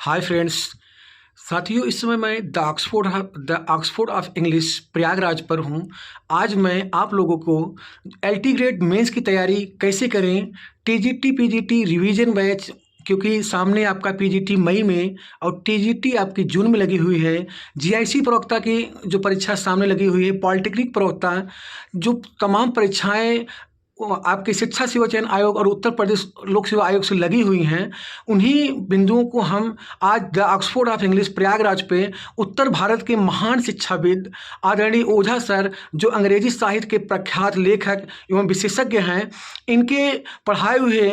Hi friends. साथियों, इस समय मैं the Oxford of English Prayagraj पर हूँ। आज मैं आप लोगों को एलटी ग्रेड मेंस की तैयारी कैसे करें, टीजीटी पीजीटी रिवीजन बैच, क्योंकि सामने आपका पीजीटी मई में और टीजीटी आपकी जून में लगी हुई है। जीआईसी प्रवक्ता की जो परीक्षा सामने लगी हुई है, पॉलिटेक्निक प्रवक्ता, जो तमाम परीक्षाएं वो आपके शिक्षा सेवा चयन आयोग और उत्तर प्रदेश लोक सेवा आयोग से लगी हुई हैं, उन्हीं बिंदुओं को हम आज the Oxford of English Prayagraj पे उत्तर भारत के महान शिक्षाविद आदरणीय ओझा सर, जो अंग्रेजी साहित्य के प्रख्यात लेखक एवं विशेषज्ञ हैं, इनके पढ़ाए हुए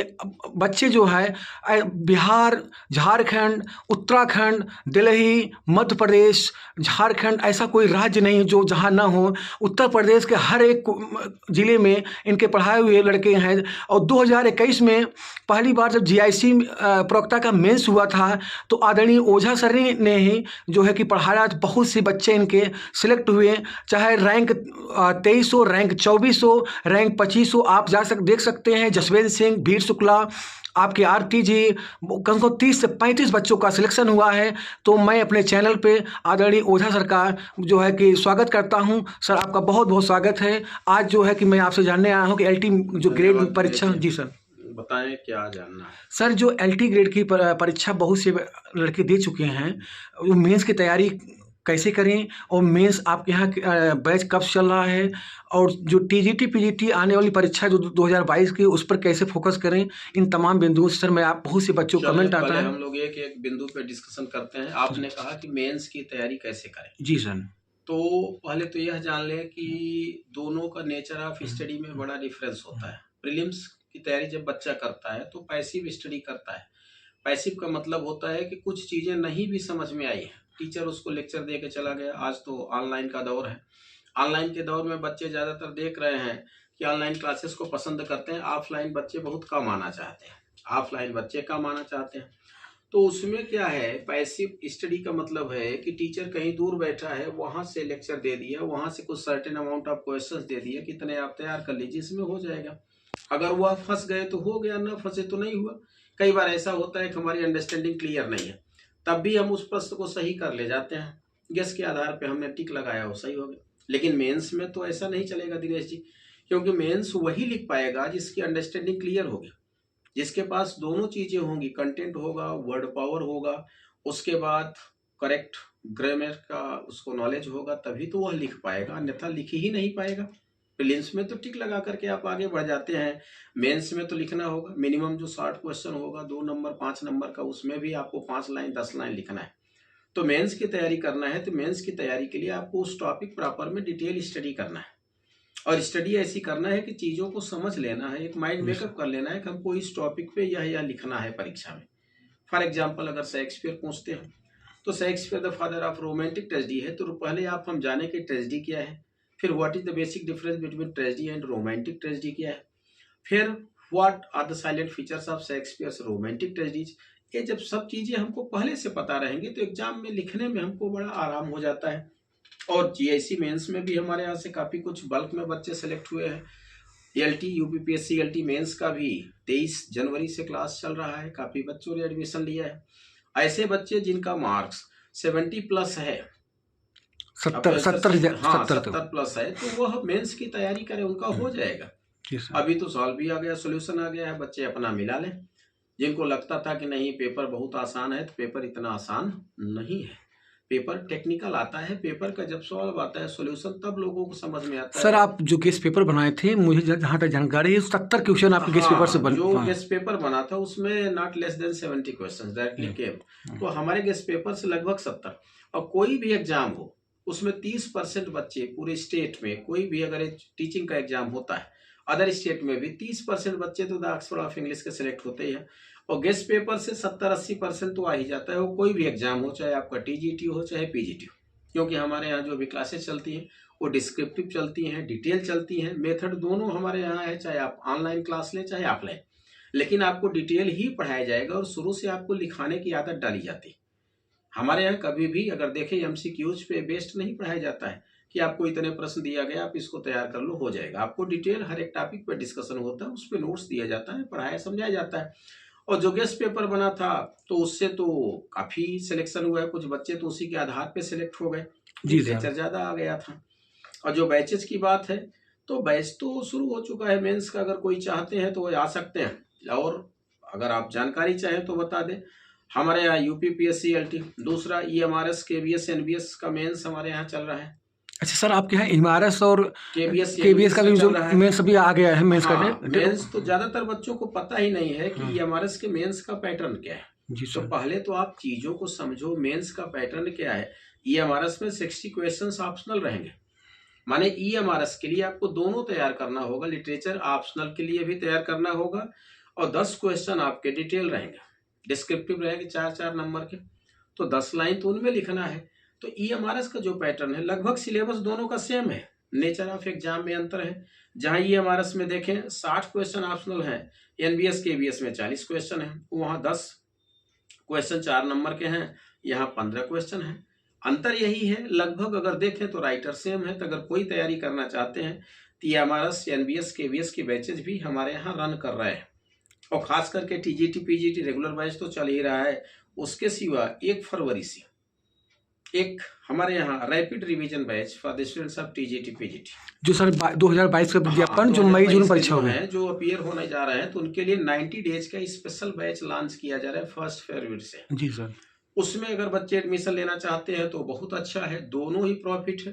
बच्चे जो है बिहार, झारखंड, उत्तराखंड, दिल्ली, मध्य प्रदेश, झारखंड, ऐसा कोई राज्य नहीं जो जहाँ ना हो। उत्तर प्रदेश के हर एक ज़िले में इनके पढ़ाए हुए लड़के हैं। और 2021 में पहली बार जब जीआईसी प्रवक्ता का मेंस हुआ था, तो आदरणीय ओझा सर ने ही जो है कि पढ़ाया, बहुत से बच्चे इनके सिलेक्ट हुए, चाहे रैंक 2300, रैंक 2400, रैंक 2500। आप देख सकते हैं, जसवंत सिंह, वीर शुक्ला, आपके आरती जी, कम से कम 30 से 35 बच्चों का सिलेक्शन हुआ है। तो मैं अपने चैनल पे आदरणीय ओझा सर का जो है कि स्वागत करता हूं। सर, आपका बहुत बहुत स्वागत है। आज जो है कि मैं आपसे जानने आया हूं कि एलटी जो ग्रेड परीक्षा। जी सर, बताएं क्या जानना है। सर, जो एलटी ग्रेड की परीक्षा बहुत से लड़के दे चुके हैं, वो मेंस की तैयारी कैसे करें, और मेंस आपके यहाँ बैच कब चल रहा है, और जो टीजीटी पीजीटी आने वाली परीक्षा जो 2022 की, उस पर कैसे फोकस करें, इन तमाम बिंदुओं से सर मैं आप बहुत से बच्चों को कमेंट आता है। हम लोग एक एक बिंदु पे डिस्कशन करते हैं। आपने कहा कि मेंस की तैयारी कैसे करें। जी सर। तो पहले तो यह जान लें कि दोनों का नेचर ऑफ स्टडी में बड़ा डिफरेंस होता है। प्रीलिम्स की तैयारी जब बच्चा करता है तो पैसिव स्टडी करता है। पैसिव का मतलब होता है कि कुछ चीजें नहीं भी समझ में आई है, टीचर उसको लेक्चर दे के चला गया। आज तो ऑनलाइन का दौर है। ऑनलाइन के दौर में बच्चे ज्यादातर देख रहे हैं कि ऑनलाइन क्लासेस को पसंद करते हैं, ऑफलाइन बच्चे बहुत कम आना चाहते हैं। ऑफलाइन बच्चे कम आना चाहते हैं। तो उसमें क्या है, पैसिव स्टडी का मतलब है कि टीचर कहीं दूर बैठा है, वहां से लेक्चर दे दिया, वहां से कुछ सर्टेन अमाउंट ऑफ क्वेश्चंस दे दिए, कितने आप तैयार कर लीजिए, इसमें हो जाएगा। अगर वह फंस गए तो हो गया, ना फंसे तो नहीं हुआ। कई बार ऐसा होता है कि हमारी अंडरस्टैंडिंग क्लियर नहीं है, तब भी हम उस प्रश्न को सही कर ले जाते हैं, गेस के आधार पे हमने टिक लगाया, वो सही हो गया। लेकिन मेंस में तो ऐसा नहीं चलेगा दिनेश जी, क्योंकि मेंस वही लिख पाएगा जिसकी अंडरस्टैंडिंग क्लियर होगी, जिसके पास दोनों चीजें होंगी, कंटेंट होगा, वर्ड पावर होगा, उसके बाद करेक्ट ग्रामर का उसको नॉलेज होगा, तभी तो वह लिख पाएगा, अन्यथा लिख ही नहीं पाएगा। प्रीलिम्स में तो टिक लगा करके आप आगे बढ़ जाते हैं, मेंस में तो लिखना होगा। मिनिमम जो 60 क्वेश्चन होगा 2 नंबर 5 नंबर का, उसमें भी आपको 5 लाइन 10 लाइन लिखना है। तो मेंस की तैयारी करना है, तो मेंस की तैयारी के लिए आपको उस टॉपिक प्रॉपर में डिटेल स्टडी करना है, और स्टडी ऐसी करना है कि चीजों को समझ लेना है, एक माइंड मेकअप कर लेना है कि हमको इस टॉपिक पे यह लिखना है परीक्षा में। फॉर एग्जाम्पल, अगर शेक्सपियर पूछते हैं तो Shakespeare the father of romantic tragedy है, तो पहले आप हम जाने कि ट्रेजेडी क्या है, फिर what is the basic difference between tragedy and romantic tragedy क्या है, फिर what are the silent features of Shakespeare's romantic tragedies. ये जब सब चीजें हमको पहले से पता रहेंगी तो एग्जाम में लिखने में हमको बड़ा आराम हो जाता है। और जीआईसी मेंस में भी हमारे यहाँ से काफी कुछ बल्क में बच्चे सेलेक्ट हुए हैं। एलटी यूपीपीएससी एलटी मेंस का भी 23 जनवरी से क्लास चल रहा है, काफी बच्चों ने एडमिशन लिया है। ऐसे बच्चे जिनका मार्क्स 70 प्लस है, 70 प्लस है, तो वह मेंस की तैयारी करें, उनका हो जाएगा। अभी तो सॉल्व भी आ गया, सोल्यूशन आ गया है, बच्चे अपना मिला लें। जिनको लगता था कि नहीं पेपर बहुत आसान है, तो पेपर इतना आसान नहीं है। पेपर टेक्निकल आता है, पेपर का जब सवाल आता है सोल्यूशन तब लोगों को समझ में आता है। सर, आप जो गेस्ट पेपर बनाए थे, मुझे जहाँ तक जानकारी है 70 क्वेश्चन आपके गेस्ट पेपर से जो गेस्ट पेपर बना था उसमें not less than 70 question directly came. तो हमारे गेस्ट पेपर से लगभग 70। और कोई भी एग्जाम हो उसमें 30% बच्चे पूरे स्टेट में, कोई भी अगर टीचिंग का एग्जाम होता है अदर स्टेट में भी 30% बच्चे तो द ऑक्सफोर्ड ऑफ इंग्लिश के सिलेक्ट होते ही हैं। और गेस्ट पेपर से 70-80% तो आ ही जाता है, वो कोई भी एग्जाम हो, चाहे आपका टीजीटी हो चाहे पीजीटी हो। क्योंकि हमारे यहाँ जो भी क्लासेस चलती हैं वो डिस्क्रिप्टिव चलती हैं, डिटेल चलती हैं, मेथड दोनों हमारे यहाँ है, चाहे आप ऑनलाइन क्लास लें चाहे ऑफलाइन, लेकिन आपको डिटेल ही पढ़ाया जाएगा और शुरू से आपको लिखाने की आदत डाली जाती है। हमारे यहाँ कभी भी अगर देखें एमसीक्यूज पे बेस्ड नहीं पढ़ाया जाता है कि आपको इतने प्रश्न दिया गया, आप इसको तैयार कर लो हो जाएगा। आपको डिटेल हर एक टॉपिक पे डिस्कशन होता है, उस पर नोट्स दिया जाता है, पढ़ाया समझाया जाता है। और जो गेस्ट पेपर बना था तो उससे तो काफी सिलेक्शन हुआ है, कुछ बच्चे तो उसी के आधार पे सिलेक्ट हो गए, लिटरेचर ज्यादा आ गया था। और जो बैचेज की बात है तो बैच तो शुरू हो चुका है मेंस का, अगर कोई चाहते हैं तो वो आ सकते हैं। और अगर आप जानकारी चाहें तो बता दें, हमारे यहाँ यूपीपीएससी एलटी, दूसरा ईएमआरएस केवीएस एनबीएस का मेंस हमारे यहाँ चल रहा है। अच्छा सर, आपके यहाँ ईएमआरएस और केवीएस का भी जो मेंस भी आ गया है मेंस करने? मेंस तो ज्यादातर बच्चों को पता ही नहीं है कि ईएमआरएस के मेंस का पैटर्न क्या है। तो पहले तो आप चीजों को समझो, मेंस का पैटर्न क्या है। ईएमआरएस में 60 क्वेश्चंस ऑप्शनल रहेंगे, माने ईएमआरएस के लिए आपको दोनों तैयार करना होगा, लिटरेचर ऑप्शनल के लिए भी तैयार करना होगा, और 10 क्वेश्चन आपके डिटेल रहेंगे, डिस्क्रिप्टिव रहेंगे 4-4 नंबर के, तो 10 लाइन तो उनमें लिखना है। तो ईएमआरएस का जो पैटर्न है लगभग सिलेबस दोनों का सेम है, नेचर ऑफ एग्जाम में अंतर है। जहां ईएमआरएस में देखें 60 क्वेश्चन ऑप्शनल है, एनबीएस केवीएस में 40 क्वेश्चन है, वहां 10 क्वेश्चन 4 नंबर के हैं, यहाँ 15 क्वेश्चन है। अंतर यही है लगभग, अगर देखें तो राइटर सेम है। तो अगर कोई तैयारी करना चाहते हैं तो ईएमआरएस एनबीएस केवीएस की बैचेज भी हमारे यहाँ रन कर रहे हैं, और खास करके टीजीटी पीजीटी रेगुलर बैच तो चल ही रहा है। उसके सिवा 1 फरवरी से एक हमारे यहाँ rapid revision batch for the students of TGT PGT, जो सर 2022 का विज्ञापन जो मई जून परीक्षा हुई है, जो अपीयर होने जा रहे हैं, तो उनके लिए 90 डेज का स्पेशल बैच लॉन्च किया जा रहा है 1 फरवरी से। जी सर, उसमें अगर बच्चे एडमिशन लेना चाहते हैं तो बहुत अच्छा है, दोनों ही प्रॉफिट है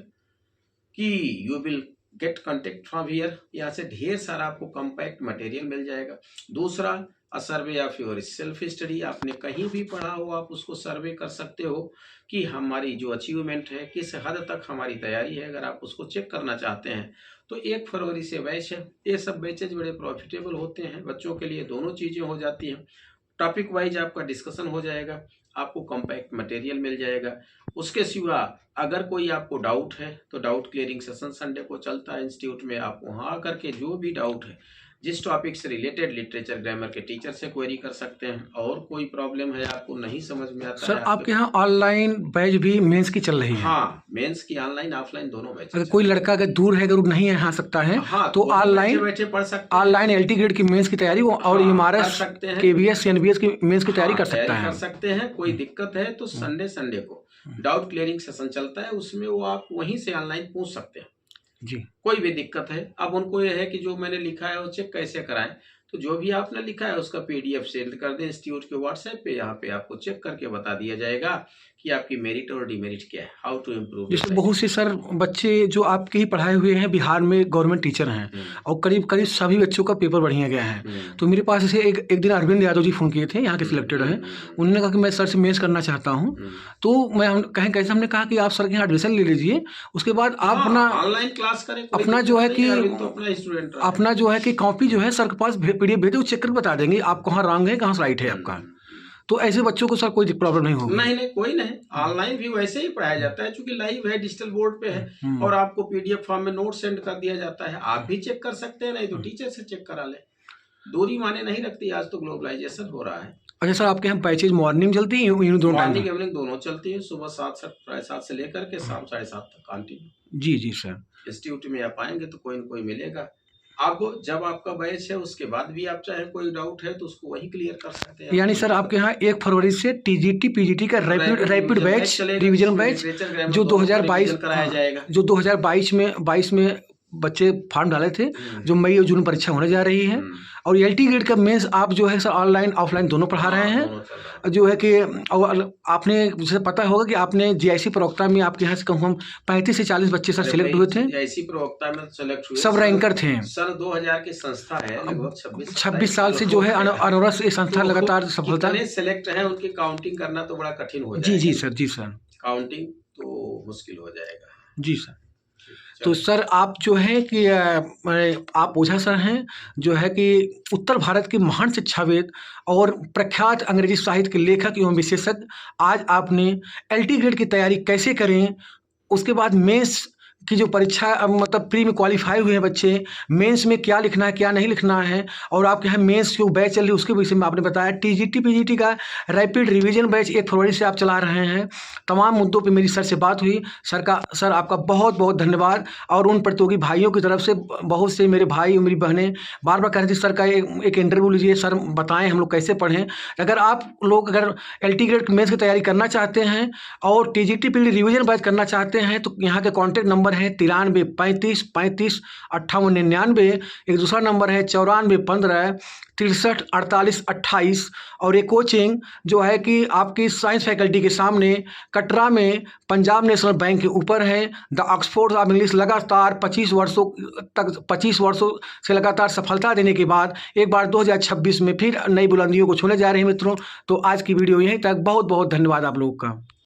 कि you will get contact from here, यहाँ से ढेर सारा आपको कॉम्पैक्ट मटेरियल मिल जाएगा। दूसरा, a survey of your self study, आपने कहीं भी पढ़ा हो आप उसको सर्वे कर सकते हो कि हमारी जो अचीवमेंट है, किस हद तक हमारी तैयारी है। अगर आप उसको चेक करना चाहते हैं तो 1 फरवरी से बैच है। ये सब बैचेज बड़े प्रॉफिटेबल होते हैं, बच्चों के लिए दोनों चीज़ें हो जाती हैं। टॉपिक वाइज आपका डिस्कशन हो जाएगा, आपको कॉम्पैक्ट मटेरियल मिल जाएगा। उसके सिवा अगर कोई आपको डाउट है तो डाउट क्लियरिंग सेशन संडे को चलता है इंस्टीट्यूट में, आप वहाँ आकर के जो भी डाउट है, जिस टॉपिक से रिलेटेड लिटरेचर ग्रामर के टीचर से क्वेरी कर सकते हैं। और कोई प्रॉब्लम है आपको नहीं समझ में आता सर, आपके यहाँ ऑनलाइन बैच भी मेंस की चल रही है? हाँ, मेंस की ऑनलाइन ऑफलाइन दोनों बैच। अगर कोई लड़का अगर दूर है, अगर नहीं आ सकता है, हाँ, तो ऑनलाइन बैठे पढ़ सकते हैं। ऑनलाइन एलटी ग्रेड की मेंस की तैयारी और ईएमआरएस केवीएस एनबीएस की मेंस की तैयारी कर सकते हैं। कोई दिक्कत है तो संडे को डाउट क्लियरिंग सेशन चलता है, उसमें वो आप वहीं से ऑनलाइन पूछ सकते हैं जी। कोई भी दिक्कत है। अब उनको यह है कि जो मैंने लिखा है वो चेक कैसे कराएं, तो जो भी आपने लिखा है उसका पीडीएफ सेंड कर दें इंस्टीट्यूट के व्हाट्सएप पे, यहाँ पे आपको चेक करके बता दिया जाएगा कि आपकी मेरिट और डिमेरिट क्या है, हाउ टू इम्प्रूव। जैसे बहुत से सर बच्चे जो आपके ही पढ़ाए हुए हैं, बिहार में गवर्नमेंट टीचर हैं, और करीब सभी बच्चों का पेपर बढ़िया गया है। तो मेरे पास ऐसे एक दिन अरविंद यादव जी फ़ोन किए थे, यहाँ के सिलेक्टेड हैं। उन्होंने कहा कि मैं सर से मेंस करना चाहता हूँ। तो मैं कहें कैसे, हमने कहा कि आप सर के यहाँ एडमिशन ले लीजिए, उसके बाद आप अपना ऑनलाइन क्लास करें, अपना जो है कि अपना जो है कि कॉपी जो है सर के पास पीडीएफ भेजे, वो चेक करके बता देंगे आप कहाँ रॉन्ग है, कहाँ राइट है आपका। तो ऐसे बच्चों को सर कोई प्रॉब्लम नहीं होगी? नहीं, कोई नहीं। ऑनलाइन भी वैसे ही पढ़ाया जाता है, क्योंकि लाइव है, डिजिटल बोर्ड पे है, और आपको पीडीएफ फॉर्म में नोट सेंड कर दिया जाता है। आप भी चेक कर सकते हैं, नहीं तो टीचर से चेक करा ले। दूरी माने नहीं रखती, आज तो ग्लोबलाइजेशन हो रहा है। अच्छा सर, आपके यहाँ बैचेज मॉर्निंग चलती है? मॉर्निंग इवनिंग दोनों चलती है, सुबह 7 से लेकर के शाम 7:30 तक कंटिन्यू। जी सर। इंस्टीट्यूट में आप आएंगे तो कोई न कोई मिलेगा आपको। जब आपका बैच है उसके बाद भी आप चाहे कोई डाउट है तो उसको वही क्लियर कर सकते हैं। यानी सर आपके यहाँ 1 फरवरी से टीजीटी पीजीटी का रैपिड बैच, रिवीजन बैच जो 2022 कराया जाएगा, जो 2022 में बच्चे फॉर्म डाले थे, जो मई और जून परीक्षा होने जा रही है। और एलटी ग्रेड का मेंस आप जो है सर ऑनलाइन ऑफलाइन दोनों पढ़ा रहे हैं, जो है कि आपने जैसे पता होगा कि आपने जीआईसी प्रवक्ता में आपके यहाँ से कम 35 से 40 बच्चे सर सिलेक्ट हुए थे। जीआईसी प्रवक्ता में सिलेक्ट हुए, सब रैंकर थे। सन 2000 की संस्था है, लगभग 26 साल से जो है अनवरत ये संस्था लगातार सफलता सिलेक्ट है। उनकी काउंटिंग करना तो बड़ा कठिन हो जाएगा। जी सर काउंटिंग तो मुश्किल हो जाएगा। जी सर। तो सर आप जो है कि आप ओझा सर हैं, जो है कि उत्तर भारत के महान शिक्षाविद और प्रख्यात अंग्रेजी साहित्य के लेखक एवं विशेषज्ञ। आज आपने एलटी ग्रेड की तैयारी कैसे करें, उसके बाद मेंस की जो परीक्षा मतलब प्री में क्वालिफाई हुए हैं बच्चे, मेंस में क्या लिखना है क्या नहीं लिखना है, और आपके यहाँ मेंस जो बैच चल रही है उसके विषय में आपने बताया। टीजीटी पीजीटी का रैपिड रिवीजन बैच 1 फरवरी से आप चला रहे हैं। तमाम मुद्दों पे मेरी सर से बात हुई। सर आपका बहुत बहुत धन्यवाद। और उन प्रतियोगी भाइयों की तरफ से बहुत से मेरे भाई और मेरी बहनें बार बार कह रही थी सर का एक इंटरव्यू लीजिए, सर बताएं हम लोग कैसे पढ़ें। अगर आप लोग अगर LT ग्रेड मेंस की तैयारी करना चाहते हैं और TGT पीजी रिवीजन बैच करना चाहते हैं तो यहाँ के कॉन्टैक्ट नंबर है 93 35 35 58 99। एक दूसरा नंबर है 94 15 63 48 28। और ये कोचिंग जो है कि आपकी साइंस फैकल्टी के सामने कटरा में पंजाब नेशनल बैंक के ऊपर है। द ऑक्सफोर्ड ऑफ इंग्लिश लगातार 25 वर्षों से लगातार सफलता देने के बाद एक बार 2026 में फिर नई बुलंदियों को छूने जा रहे हैं मित्रों। तो आज की वीडियो यहीं तक। बहुत बहुत धन्यवाद आप लोगों का।